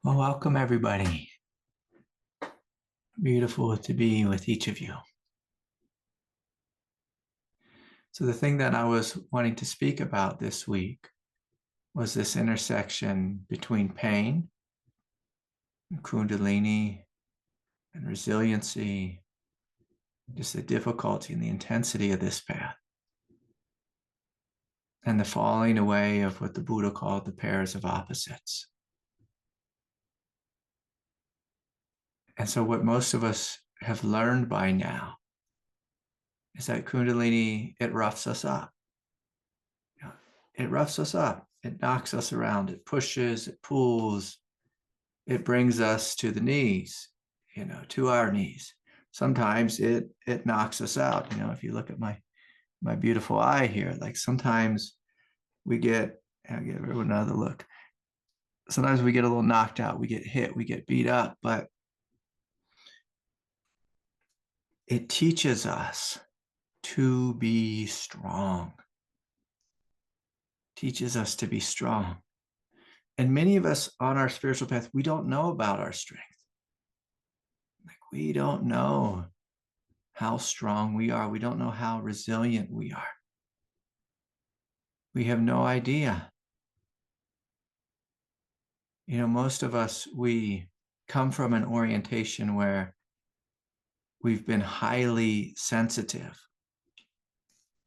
Well, welcome everybody. Beautiful to be with each of you. So the thing that I was wanting to speak about this week was this intersection between pain, and Kundalini, and resiliency, just the difficulty and the intensity of this path, and the falling away of what the Buddha called the pairs of opposites. And so what most of us have learned by now is that Kundalini, it roughs us up. It roughs us up. It knocks us around. It pushes, it pulls. It brings us to the knees, to our knees. Sometimes it knocks us out. If you look at my beautiful eye here, like sometimes we get, I'll give everyone another look. Sometimes we get a little knocked out. We get hit. We get beat up. But it teaches us to be strong. Teaches us to be strong. And many of us on our spiritual path, we don't know about our strength. Like we don't know how strong we are. We don't know how resilient we are. We have no idea. Most of us, we come from an orientation where we've been highly sensitive.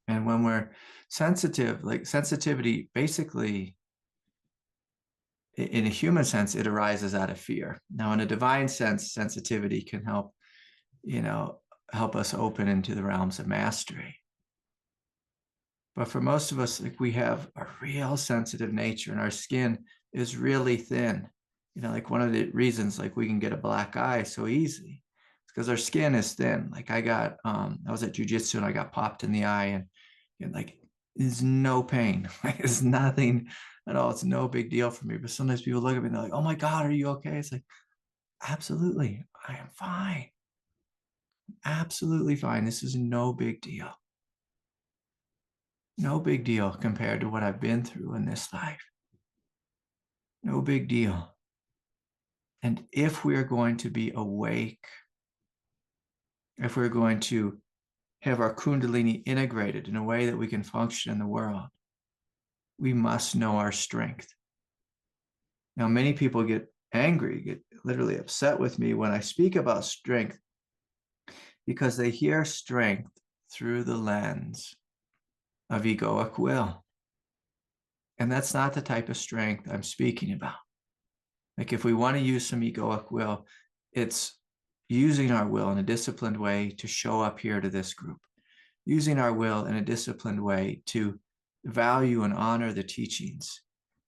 And when we're sensitive, like sensitivity, basically, in a human sense, it arises out of fear. Now, in a divine sense, sensitivity can help, help us open into the realms of mastery. But for most of us, like we have a real sensitive nature and our skin is really thin. Like one of the reasons like we can get a black eye so easily is because our skin is thin. Like I was at jujitsu and I got popped in the eye and like there's no pain. Like it's nothing at all. It's no big deal for me. But sometimes people look at me and they're like, oh my God, are you okay? It's like, absolutely, I am fine. Absolutely fine. This is no big deal. No big deal compared to what I've been through in this life. No big deal. And if we're going to be awake, if we're going to have our Kundalini integrated in a way that we can function in the world, we must know our strength. Now, many people get angry, get literally upset with me when I speak about strength because they hear strength through the lens of egoic will. And that's not the type of strength I'm speaking about. Like if we want to use some egoic will, it's using our will in a disciplined way to show up here to this group, using our will in a disciplined way to value and honor the teachings,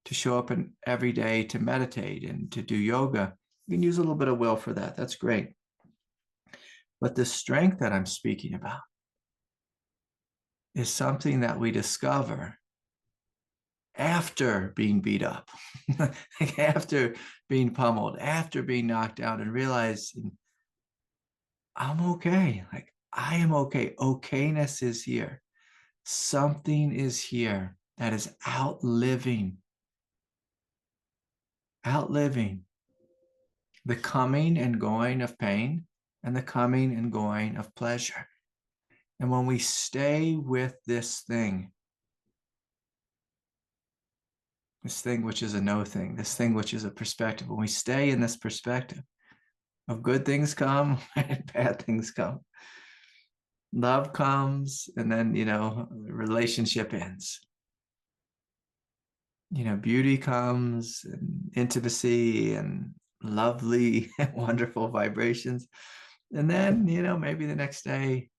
to show up every day to meditate and to do yoga. You can use a little bit of will for that. That's great. But the strength that I'm speaking about is something that we discover after being beat up, after being pummeled, after being knocked down, and realizing I'm okay. Like I am okay. Okayness is here. Something is here that is outliving the coming and going of pain and the coming and going of pleasure. And when we stay with this thing which is a no thing, this thing which is a perspective, when we stay in this perspective of good things come and bad things come, love comes and then, the relationship ends. Beauty comes and intimacy and lovely, wonderful vibrations. And then, maybe the next day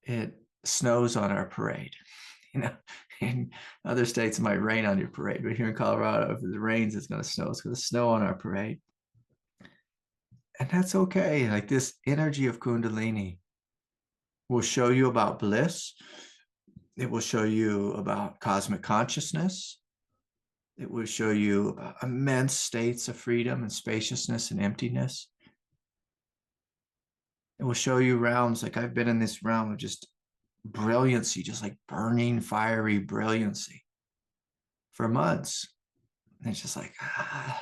it snows on our parade. In other states, it might rain on your parade, but here in Colorado, if it rains, it's going to snow. It's going to snow on our parade. And that's okay. Like this energy of Kundalini will show you about bliss. It will show you about cosmic consciousness. It will show you about immense states of freedom and spaciousness and emptiness. It will show you realms. Like I've been in this realm of just brilliancy, just like burning, fiery brilliancy for months. And it's just like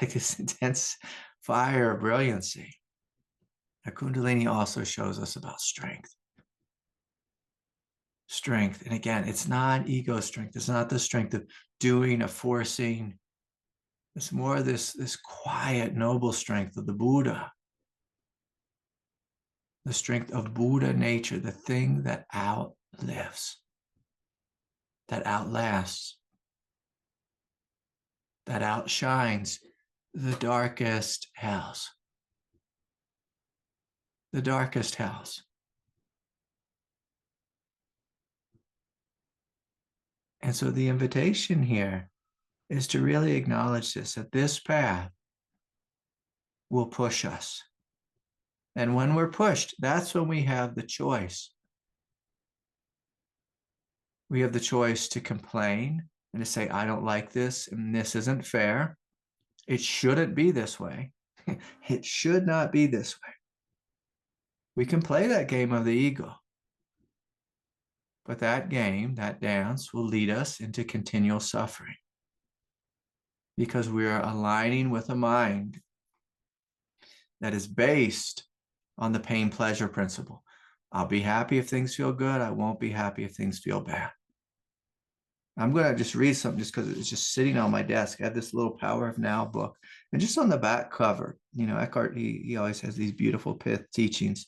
this intense fire of brilliancy. Now, Kundalini also shows us about strength. Strength. And again, it's not ego strength. It's not the strength of doing, of forcing. It's more this quiet, noble strength of the Buddha. The strength of Buddha nature, the thing that outlives, that outlasts, that outshines the darkest hells. The darkest hells. And so the invitation here is to really acknowledge this, that this path will push us. And when we're pushed, that's when we have the choice. We have the choice to complain and to say, I don't like this, and this isn't fair. It shouldn't be this way. It should not be this way. We can play that game of the ego. But that game, that dance, will lead us into continual suffering because we are aligning with a mind that is based on the pain-pleasure principle. I'll be happy if things feel good. I won't be happy if things feel bad. I'm going to just read something just because it's just sitting on my desk. I have this little Power of Now book. And just on the back cover, Eckhart, he always has these beautiful pith teachings.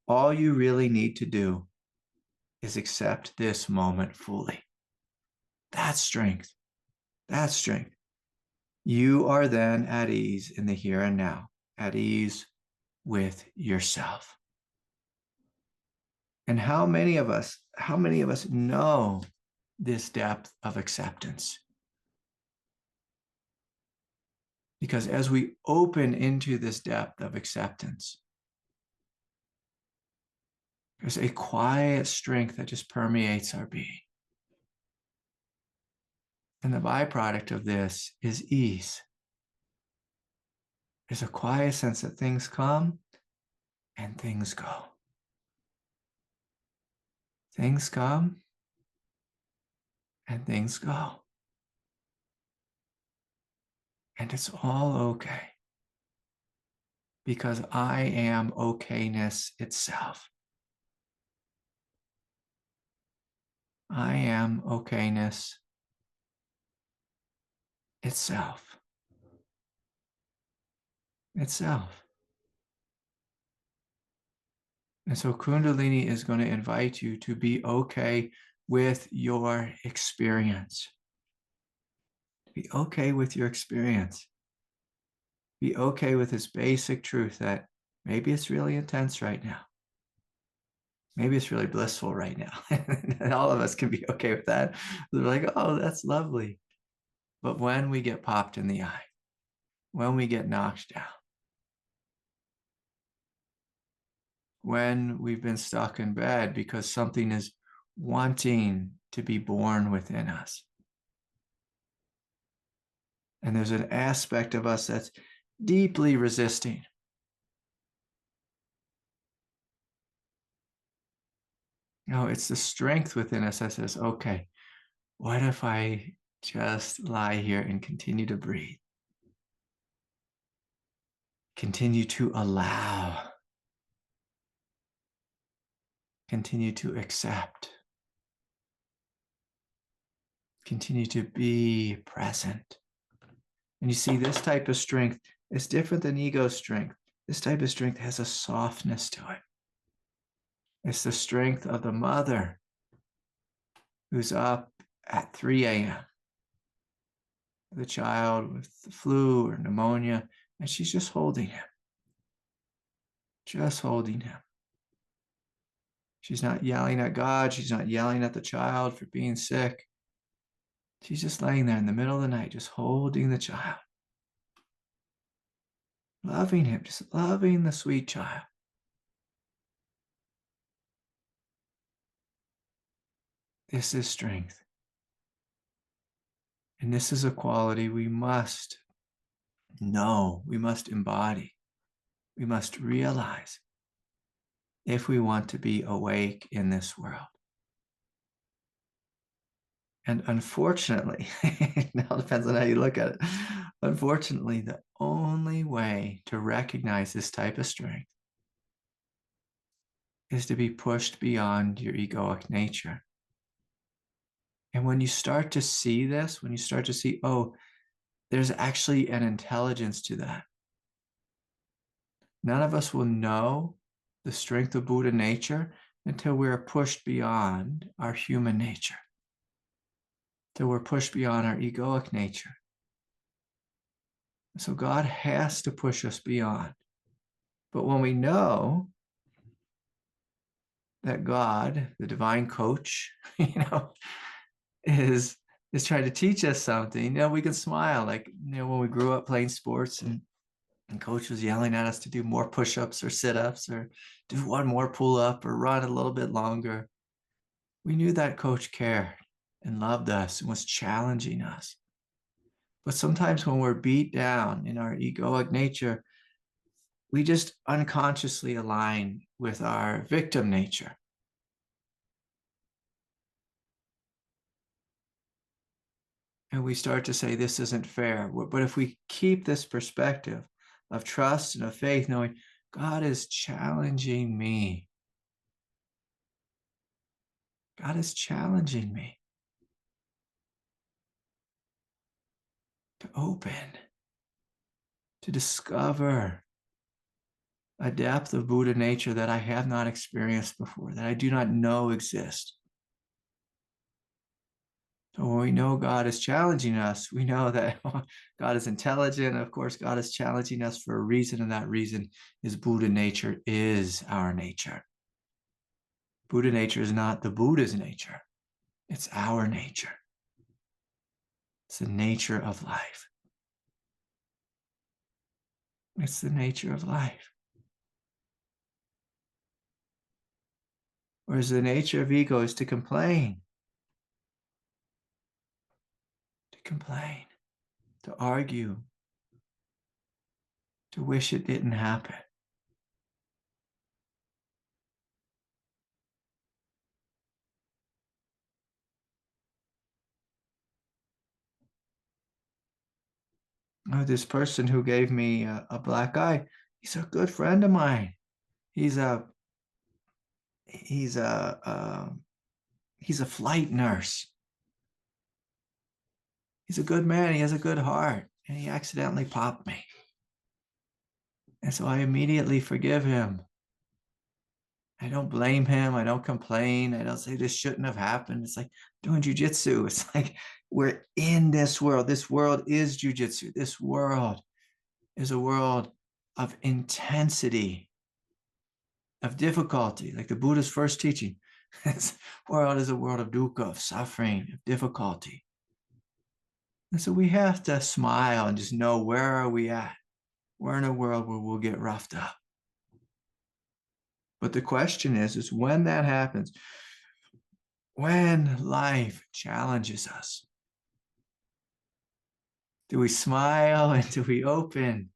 All you really need to do is accept this moment fully. That's strength. That's strength. You are then at ease in the here and now, at ease with yourself. And how many of us know this depth of acceptance? Because as we open into this depth of acceptance, there's a quiet strength that just permeates our being. And the byproduct of this is ease. There's a quiet sense that things come and things go. Things come and things go. And it's all okay. Because I am okayness itself. I am okayness itself. Itself. And so Kundalini is going to invite you to be okay with your experience. Be okay with your experience. Be okay with this basic truth that maybe it's really intense right now. Maybe it's really blissful right now. And all of us can be okay with that. They're like, oh, that's lovely. But when we get popped in the eye, when we get knocked down, when we've been stuck in bed because something is wanting to be born within us, and there's an aspect of us that's deeply resisting, it's the strength within us that says, okay, what if I just lie here and continue to breathe? Continue to allow. Continue to accept. Continue to be present. And you see, this type of strength is different than ego strength. This type of strength has a softness to it. It's the strength of the mother who's up at 3 a.m. The child with the flu or pneumonia, and she's just holding him. Just holding him. She's not yelling at God. She's not yelling at the child for being sick. She's just laying there in the middle of the night, just holding the child. Loving him, just loving the sweet child. This is strength. And this is a quality we must know, we must embody, we must realize if we want to be awake in this world. And unfortunately, it now depends on how you look at it. Unfortunately, the only way to recognize this type of strength is to be pushed beyond your egoic nature. And when you start to see this, when you start to see, oh, there's actually an intelligence to that. None of us will know the strength of Buddha nature until we're pushed beyond our human nature, till we're pushed beyond our egoic nature. So God has to push us beyond. But when we know that God, the divine coach, is trying to teach us something, we can smile. Like, when we grew up playing sports and coach was yelling at us to do more push-ups or sit-ups or do one more pull-up or run a little bit longer. We knew that coach cared and loved us and was challenging us. But sometimes when we're beat down in our egoic nature, we just unconsciously align with our victim nature. And we start to say, this isn't fair. But if we keep this perspective of trust and of faith, knowing God is challenging me, God is challenging me to open, to discover a depth of Buddha nature that I have not experienced before, that I do not know exists. So when we know God is challenging us, we know that God is intelligent. Of course, God is challenging us for a reason, and that reason is Buddha nature is our nature. Buddha nature is not the Buddha's nature. It's our nature. It's the nature of life. It's the nature of life. Whereas the nature of ego is to complain, to argue, to wish it didn't happen. Oh, this person who gave me a black eye, he's a good friend of mine. He's a he's a he's a flight nurse. He's a good man. He has a good heart, and he accidentally popped me. And so I immediately forgive him. I don't blame him. I don't complain. I don't say this shouldn't have happened. It's like doing jujitsu. It's like we're in this world. This world is jujitsu. This world is a world of intensity, of difficulty, like the Buddha's first teaching. This world is a world of dukkha, of suffering, of difficulty. And so we have to smile and just know, where are we at? We're in a world where we'll get roughed up. But the question is when that happens, when life challenges us, do we smile and do we open?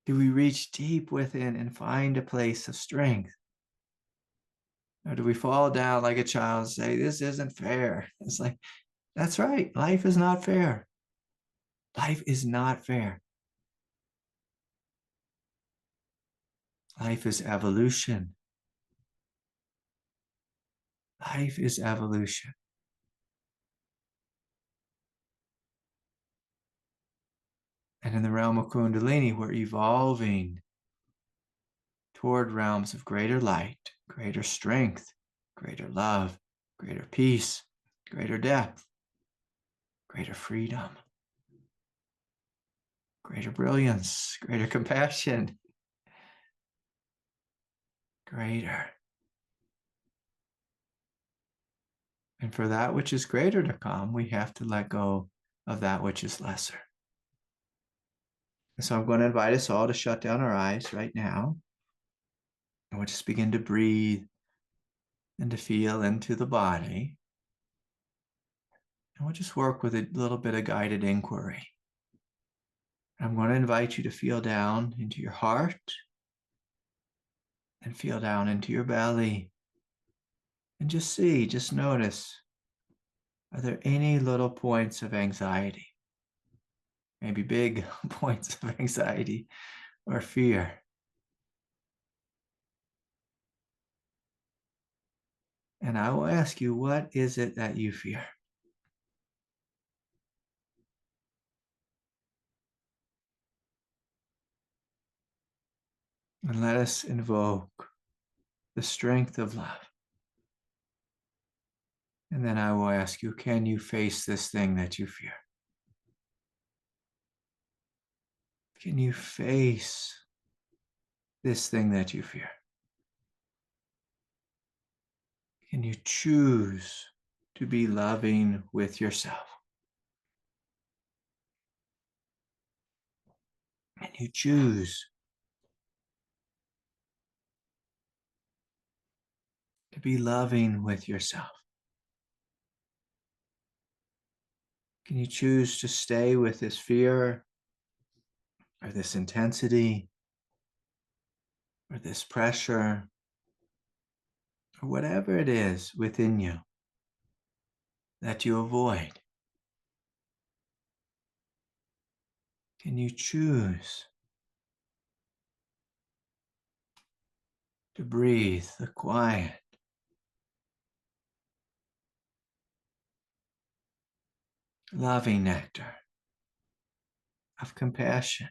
Do we reach deep within and find a place of strength? Or do we fall down like a child and say, this isn't fair? It's like, that's right. Life is not fair. Life is not fair. Life is evolution. Life is evolution. And in the realm of Kundalini, we're evolving toward realms of greater light, greater strength, greater love, greater peace, greater depth, greater freedom, greater brilliance, greater compassion, greater. And for that which is greater to come, we have to let go of that which is lesser. And so I'm going to invite us all to shut down our eyes right now. And we'll just begin to breathe and to feel into the body. And we'll just work with a little bit of guided inquiry. I'm going to invite you to feel down into your heart and feel down into your belly. And just notice, are there any little points of anxiety? maybe big points of anxiety or fear. And I will ask you, what is it that you fear? And let us invoke the strength of love. And then I will ask you, can you face this thing that you fear? Can you face this thing that you fear? Can you choose to be loving with yourself? Can you choose to be loving with yourself? Can you choose to stay with this fear or this intensity or this pressure or whatever it is within you that you avoid? Can you choose to breathe the quiet, loving nectar of compassion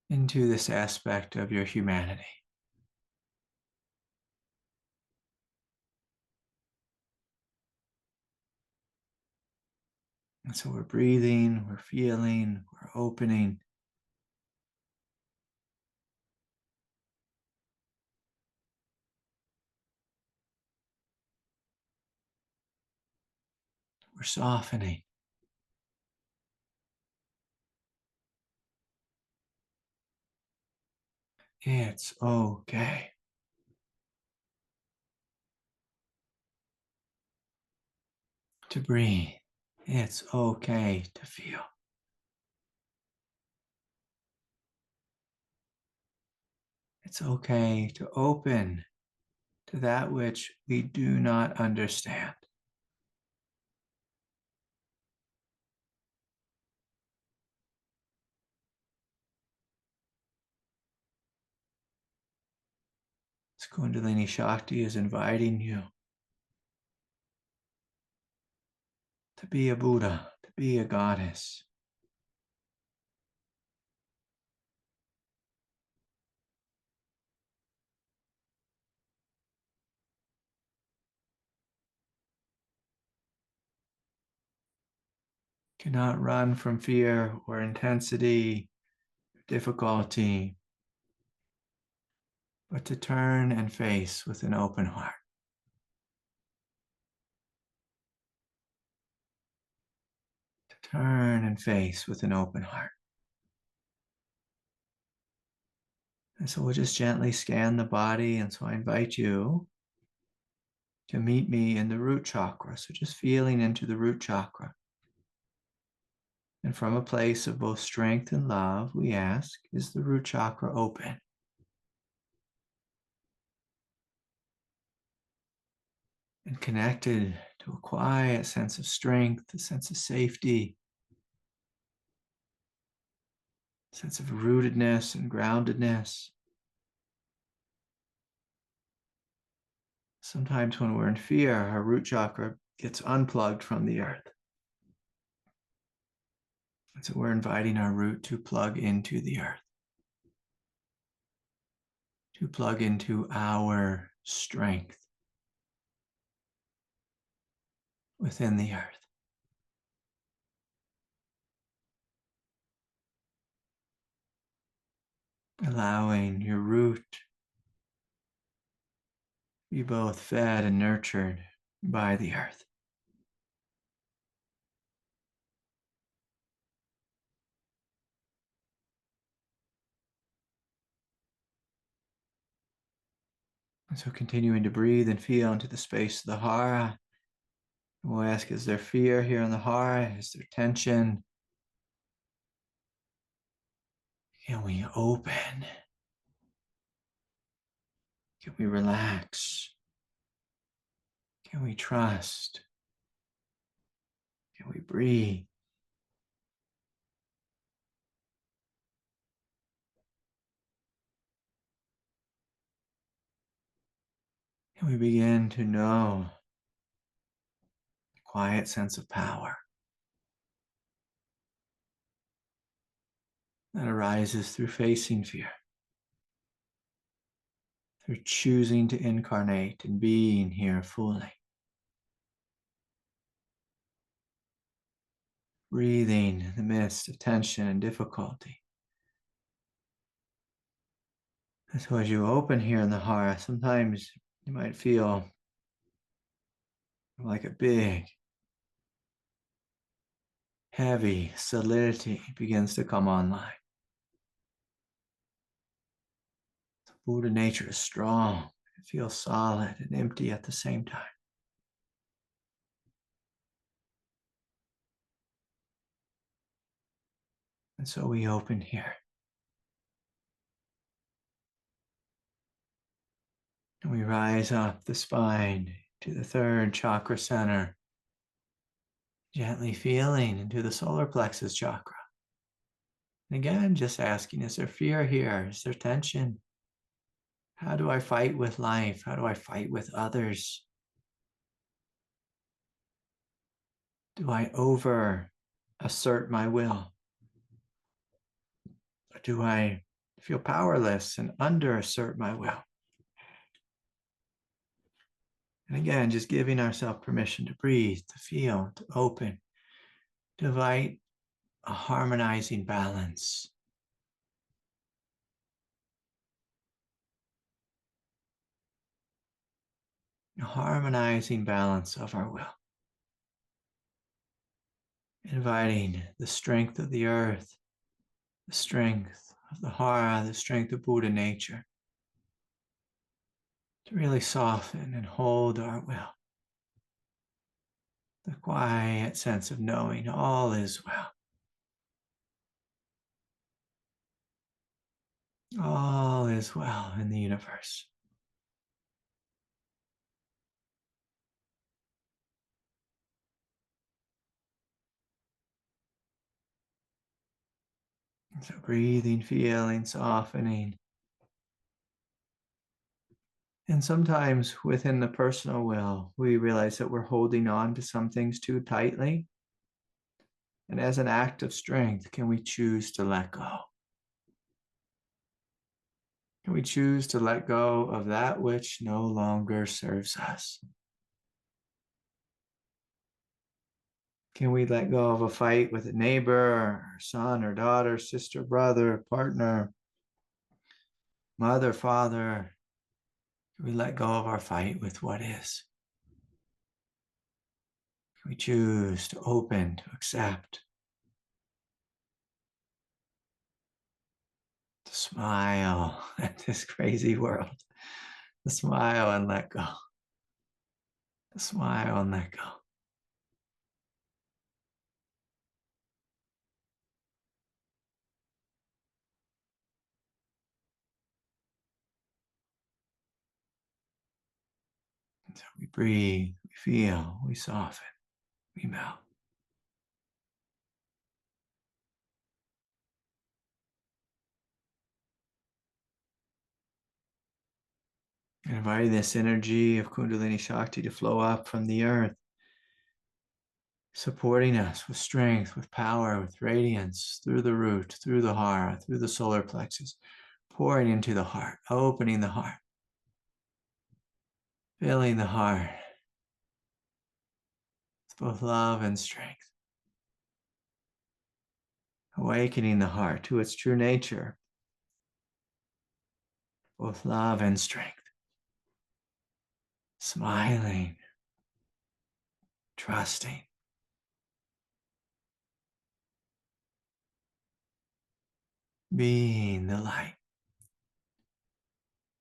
into this aspect of your humanity? And so we're breathing, we're feeling, we're opening. We're softening. It's okay to breathe. It's okay to feel. It's okay to open to that which we do not understand. This Kundalini Shakti is inviting you to be a Buddha, to be a goddess. Cannot run from fear or intensity, difficulty, but to turn and face with an open heart. To turn and face with an open heart. And so we'll just gently scan the body. And so I invite you to meet me in the root chakra. So just feeling into the root chakra. And from a place of both strength and love, we ask, is the root chakra open? And connected to a quiet sense of strength, a sense of safety, a sense of rootedness and groundedness. Sometimes when we're in fear, our root chakra gets unplugged from the earth. And so we're inviting our root to plug into the earth, to plug into our strength within the earth. Allowing your root to be both fed and nurtured by the earth. And so continuing to breathe and feel into the space of the hara. We'll ask, is there fear here in the hara? Is there tension? Can we open? Can we relax? Can we trust? And we breathe. And we begin to know a quiet sense of power that arises through facing fear, through choosing to incarnate and being here fully. Breathing in the midst of tension and difficulty. And so as you open here in the heart, sometimes you might feel like a big, heavy solidity begins to come online. The Buddha nature is strong. It feels solid and empty at the same time. And so we open here. And we rise up the spine to the third chakra center, gently feeling into the solar plexus chakra. And again, just asking, is there fear here? Is there tension? How do I fight with life? How do I fight with others? Do I over assert my will? Or do I feel powerless and under assert my will? And again, just giving ourselves permission to breathe, to feel, to open, to invite a harmonizing balance. A harmonizing balance of our will. Inviting the strength of the earth, the strength of the heart, the strength of Buddha nature to really soften and hold our will. The quiet sense of knowing all is well. All is well in the universe. So breathing, feeling, softening. And sometimes within the personal will, we realize that we're holding on to some things too tightly. And as an act of strength, can we choose to let go? Can we choose to let go of that which no longer serves us? Can we let go of a fight with a neighbor, or son or daughter, sister, brother, partner, mother, father? Can we let go of our fight with what is? Can we choose to open, to accept, to smile at this crazy world, to smile and let go, to smile and let go. And so we breathe, we feel, we soften, we melt. And inviting this energy of Kundalini Shakti to flow up from the earth, supporting us with strength, with power, with radiance through the root, through the heart, through the solar plexus, pouring into the heart, opening the heart, filling the heart with both love and strength, awakening the heart to its true nature, both love and strength, smiling, trusting, being the light.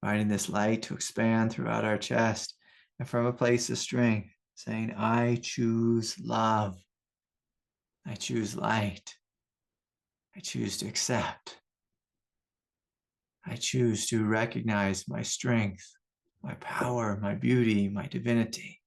Inviting this light to expand throughout our chest and from a place of strength, saying, I choose love. I choose light. I choose to accept. I choose to recognize my strength, my power, my beauty, my divinity.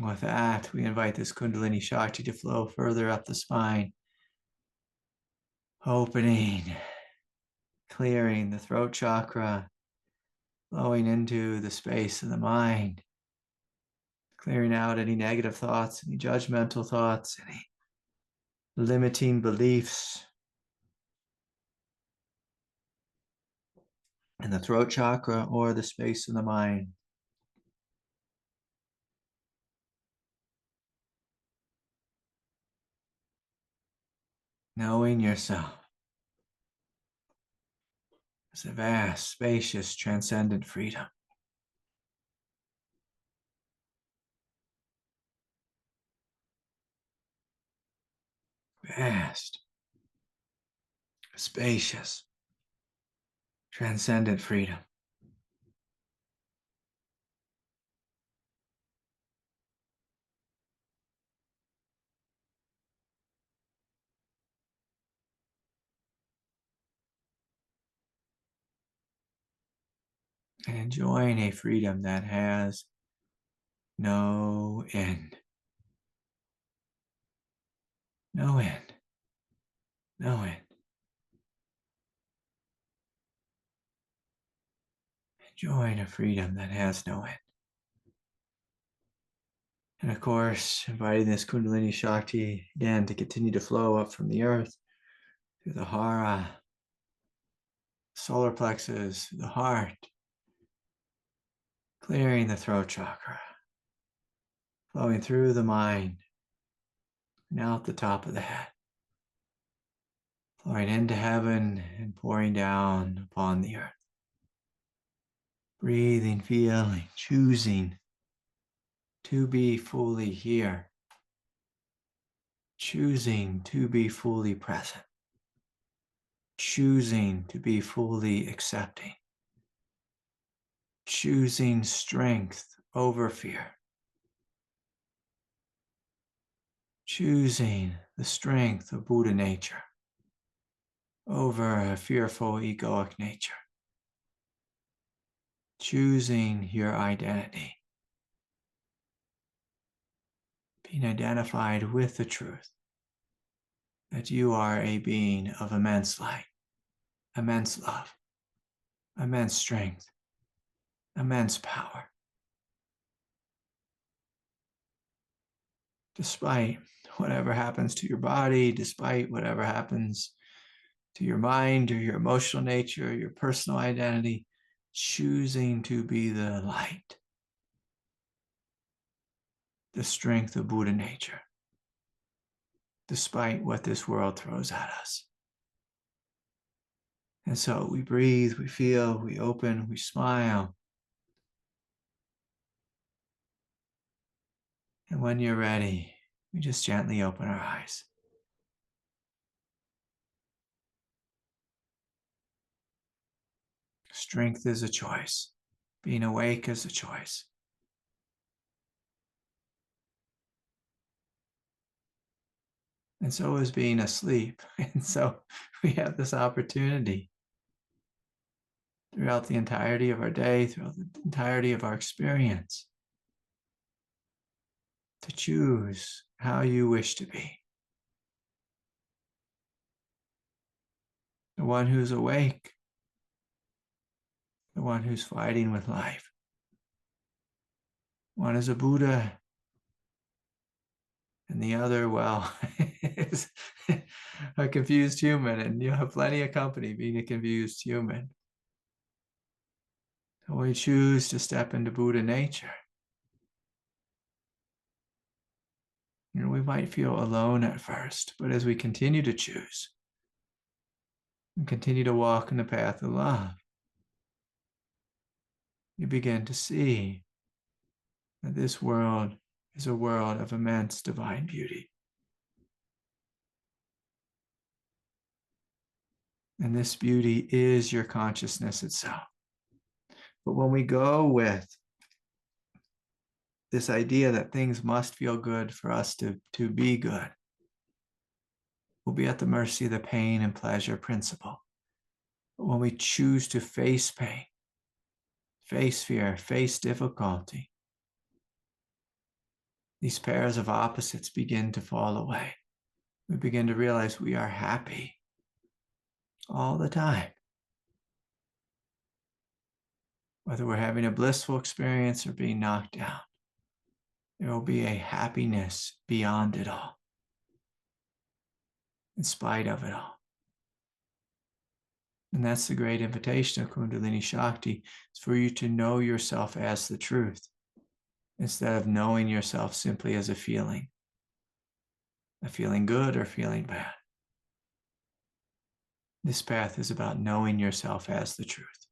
With that, we invite this Kundalini Shakti to flow further up the spine, opening, clearing the throat chakra, flowing into the space of the mind, clearing out any negative thoughts, any judgmental thoughts, any limiting beliefs. In the throat chakra or the space of the mind. Knowing yourself as a vast, spacious, transcendent freedom. Vast, spacious, transcendent freedom. And enjoying a freedom that has no end. No end. No end. Enjoying a freedom that has no end. And of course, inviting this Kundalini Shakti again to continue to flow up from the earth through the hara, solar plexus, the heart, clearing the throat chakra, flowing through the mind, and out the top of the head, flowing into heaven and pouring down upon the earth. Breathing, feeling, choosing to be fully here, choosing to be fully present, choosing to be fully accepting, choosing strength over fear, choosing the strength of Buddha nature over a fearful egoic nature, choosing your identity, being identified with the truth that you are a being of immense light, immense love, immense strength, immense power. Despite whatever happens to your body, despite whatever happens to your mind or your emotional nature, or your personal identity, choosing to be the light, the strength of Buddha nature, despite what this world throws at us. And so we breathe, we feel, we open, we smile. And when you're ready, we just gently open our eyes. Strength is a choice. Being awake is a choice. And so is being asleep. And so we have this opportunity throughout the entirety of our day, throughout the entirety of our experience, to choose how you wish to be. The one who's awake, the one who's fighting with life. One is a Buddha, and the other, well, is a confused human, and you have plenty of company being a confused human. So we choose to step into Buddha nature. You know, we might feel alone at first, but as we continue to choose and continue to walk in the path of love, you begin to see that this world is a world of immense divine beauty. And this beauty is your consciousness itself. But when we go with this idea that things must feel good for us to be good, we'll be at the mercy of the pain and pleasure principle. But when we choose to face pain, face fear, face difficulty, these pairs of opposites begin to fall away. We begin to realize we are happy all the time. Whether we're having a blissful experience or being knocked down, there will be a happiness beyond it all, in spite of it all. And that's the great invitation of Kundalini Shakti. It's for you to know yourself as the truth, instead of knowing yourself simply as a feeling good or feeling bad. This path is about knowing yourself as the truth.